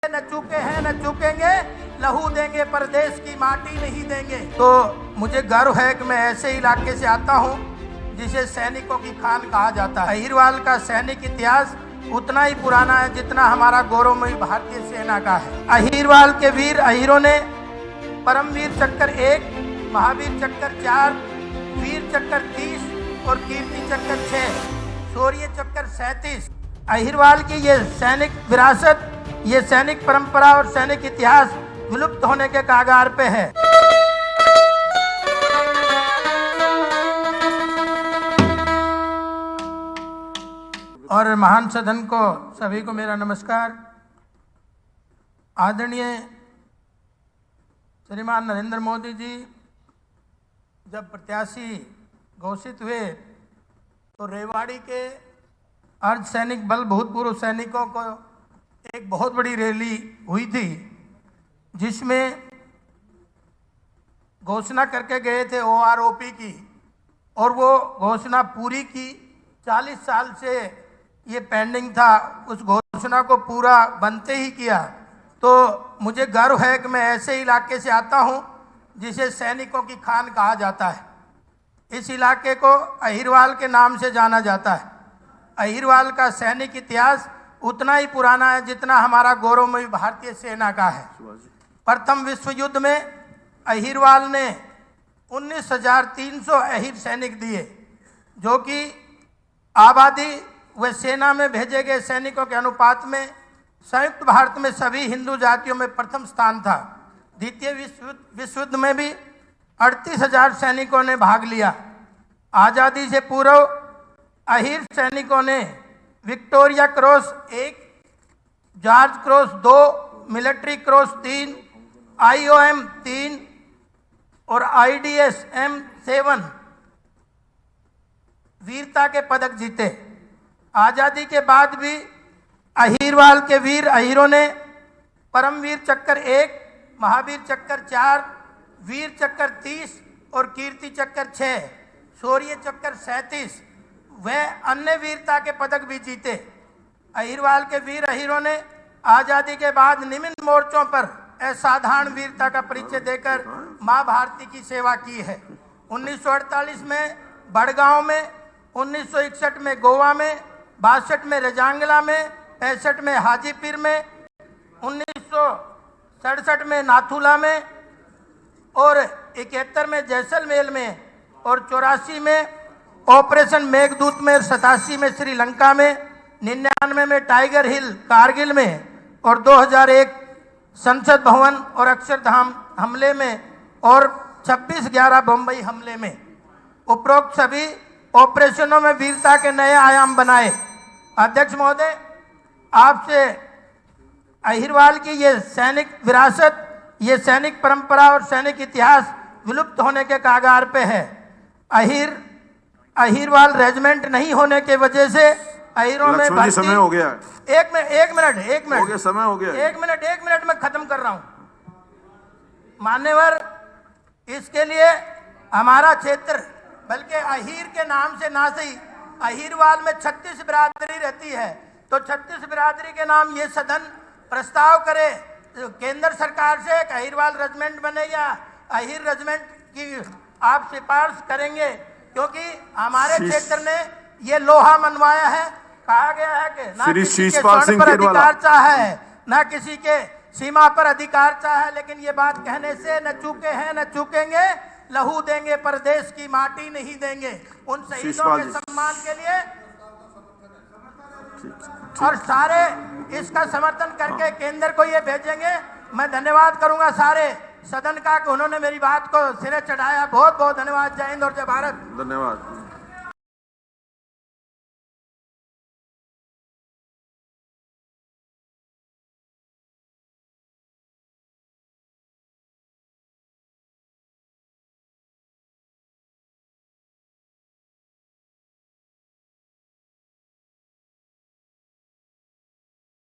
न चूके हैं न चूकेंगे, लहू देंगे पर देश की माटी नहीं देंगे। तो मुझे गर्व है कि मैं ऐसे इलाके से आता हूं जिसे सैनिकों की खान कहा जाता है। अहिरवाल का सैनिक इतिहास उतना ही पुराना है जितना हमारा गौरवमयी भारतीय सेना का है। अहिरवाल के वीर अहिरों ने परमवीर चक्कर 1, महावीर चक्कर 4, वीर चक्कर 30 और कीर्ति चक्कर 6, शौर्य चक्कर 37। अहिरवाल की ये सैनिक विरासत, ये सैनिक परंपरा और सैनिक इतिहास विलुप्त होने के कगार पे है। और महान सदन को सभी को मेरा नमस्कार। आदरणीय श्रीमान नरेंद्र मोदी जी जब प्रत्याशी घोषित हुए तो रेवाड़ी के अर्धसैनिक बल भूतपूर्व सैनिकों को एक बहुत बड़ी रैली हुई थी जिसमें घोषणा करके गए थे OROP की, और वो घोषणा पूरी की। 40 साल से ये पेंडिंग था, उस घोषणा को पूरा बनते ही किया। तो मुझे गर्व है कि मैं ऐसे इलाके से आता हूं जिसे सैनिकों की खान कहा जाता है। इस इलाके को अहिरवाल के नाम से जाना जाता है। अहिरवाल का सैनिक इतिहास उतना ही पुराना है जितना हमारा गौरवमयी भारतीय सेना का है। प्रथम विश्व युद्ध में अहिरवाल ने 19,300 अहिर सैनिक दिए, जो कि आबादी व सेना में भेजे गए सैनिकों के अनुपात में संयुक्त भारत में सभी हिंदू जातियों में प्रथम स्थान था। द्वितीय विश्व युद्ध में भी 38,000 सैनिकों ने भाग लिया। आज़ादी से पूर्व अहिर सैनिकों ने Victoria cross 1, George cross 2, military cross 3, IOM 3 और IDS M7 वीरता के पदक जीते। आज़ादी के बाद भी अहिरवाल के वीर अहिरों ने परमवीर चक्कर 1, महावीर चक्कर 4, वीर चक्कर 30 और कीर्ति चक्कर 6, शौर्य चक्कर 37 वह अन्य वीरता के पदक भी जीते। अहिरवाल के वीर अहिरों ने आज़ादी के बाद निम्न मोर्चों पर असाधारण वीरता का परिचय देकर माँ भारती की सेवा की है। 1948 में बड़गांव में, 1961 में गोवा में, 62 में रजांगला में, 65 में हाजीपीर में, 1967 में नाथुला में और 71 में जैसलमेर में और 84 में ऑपरेशन मेघदूत में, 87 में श्रीलंका में, 99 में टाइगर हिल कारगिल में और 2001 संसद भवन और अक्षरधाम हमले में और 26/11 बम्बई हमले में। उपरोक्त सभी ऑपरेशनों में वीरता के नए आयाम बनाए। अध्यक्ष महोदय, आपसे अहिरवाल की ये सैनिक विरासत, ये सैनिक परंपरा और सैनिक इतिहास विलुप्त होने के कगार पे है। अहिरवाल रेजिमेंट नहीं होने के वजह से अहिरों में भर्ती। समय हो गया। एक मिनट हो गया, समय हो गया। एक मिनट में खत्म कर रहा हूं। मान्यवर, इसके लिए हमारा क्षेत्र, बल्कि अहिर के नाम से ना सही, अहिरवाल में 36 बिरादरी रहती है, तो 36 बिरादरी के नाम ये सदन प्रस्ताव करे केंद्र सरकार से एक अहिरवाल रेजिमेंट बने, या अहिर रेजिमेंट की आप सिफारिश करेंगे, क्योंकि हमारे क्षेत्र ने ये लोहा मनवाया है। कहा गया है कि ना किसी के स्वर्ण पर अधिकार चाहे, ना किसी के सीमा पर अधिकार चाहे, लेकिन ये बात कहने से न चूके हैं न चूकेंगे, लहू देंगे पर देश की माटी नहीं देंगे। उन शहीदों के सम्मान के लिए और सारे इसका समर्थन करके केंद्र को ये भेजेंगे। मैं धन्यवाद करूंगा सारे सदन का कि उन्होंने मेरी बात को सिरे चढ़ाया। बहुत बहुत धन्यवाद। जय हिंद और जय भारत। धन्यवाद।